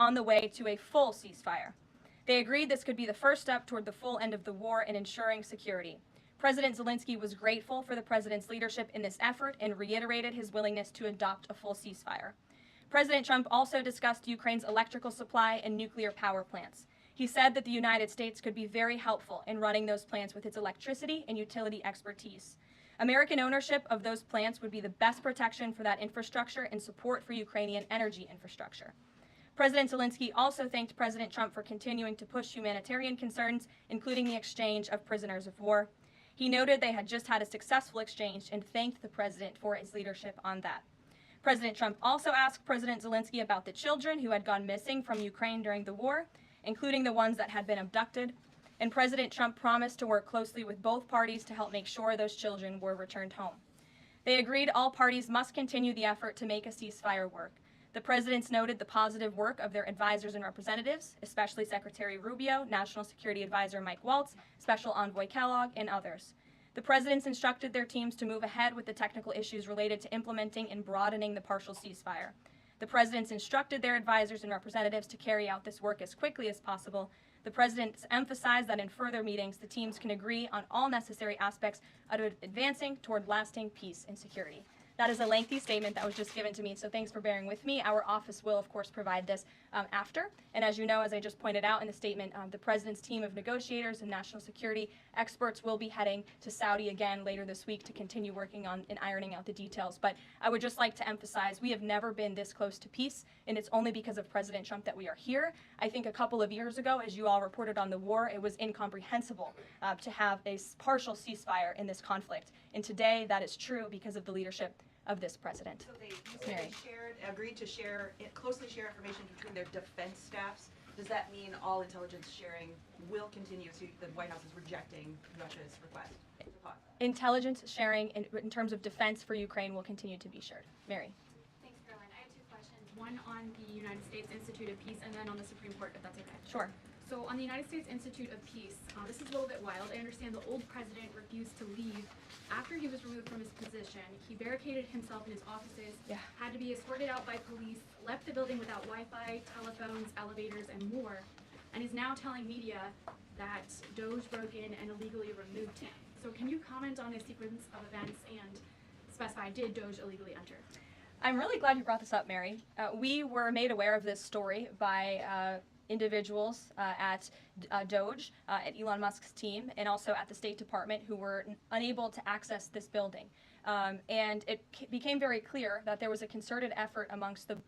on the way to a full ceasefire. They agreed this could be the first step toward the full end of the war and ensuring security. President Zelensky was grateful for the president's leadership in this effort and reiterated his willingness to adopt a full ceasefire. President Trump also discussed Ukraine's electrical supply and nuclear power plants. He said that the United States could be very helpful in running those plants with its electricity and utility expertise. American ownership of those plants would be the best protection for that infrastructure and support for Ukrainian energy infrastructure. President Zelensky also thanked President Trump for continuing to push humanitarian concerns, including the exchange of prisoners of war. He noted they had just had a successful exchange and thanked the president for his leadership on that. President Trump also asked President Zelensky about the children who had gone missing from Ukraine during the war, including the ones that had been abducted, and President Trump promised to work closely with both parties to help make sure those children were returned home. They agreed all parties must continue the effort to make a ceasefire work. The presidents noted the positive work of their advisors and representatives, especially Secretary Rubio, National Security Advisor Mike Waltz, Special Envoy Kellogg, and others. The presidents instructed their teams to move ahead with the technical issues related to implementing and broadening the partial ceasefire. The presidents instructed their advisors and representatives to carry out this work as quickly as possible. The presidents emphasized that in further meetings, the teams can agree on all necessary aspects of advancing toward lasting peace and security. That is a lengthy statement that was just given to me, so thanks for bearing with me. Our office will, of course, provide this after. And as you know, as I just pointed out in the statement, the president's team of negotiators and national security experts will be heading to Saudi again later this week to continue working on and ironing out the details. But I would just like to emphasize we have never been this close to peace, and it's only because of President Trump that we are here. I think a couple of years ago, as you all reported on the war, it was incomprehensible to have a partial ceasefire in this conflict. And today, that is true because of the leadership of this president. So they agreed to closely share information between their defense staffs. Does that mean all intelligence sharing will continue? So the White House is rejecting Russia's request to pause. Intelligence sharing in terms of defense for Ukraine will continue to be shared. Mary. Thanks, Karoline. I have two questions. One on the United States Institute of Peace and then on the Supreme Court, if that's okay. Sure. So on the United States Institute of Peace, this is a little bit wild. I understand the old president refused to leave after he was removed from his position. He barricaded himself in his offices, had to be escorted out by police, left the building without Wi-Fi, telephones, elevators, and more, and is now telling media that Doge broke in and illegally removed him. So can you comment on a sequence of events and specify, did Doge illegally enter? I'm really glad you brought this up, Mary. We were made aware of this story by individuals at Doge, at Elon Musk's team, and also at the State Department who were unable to access this building. And it became very clear that there was a concerted effort amongst the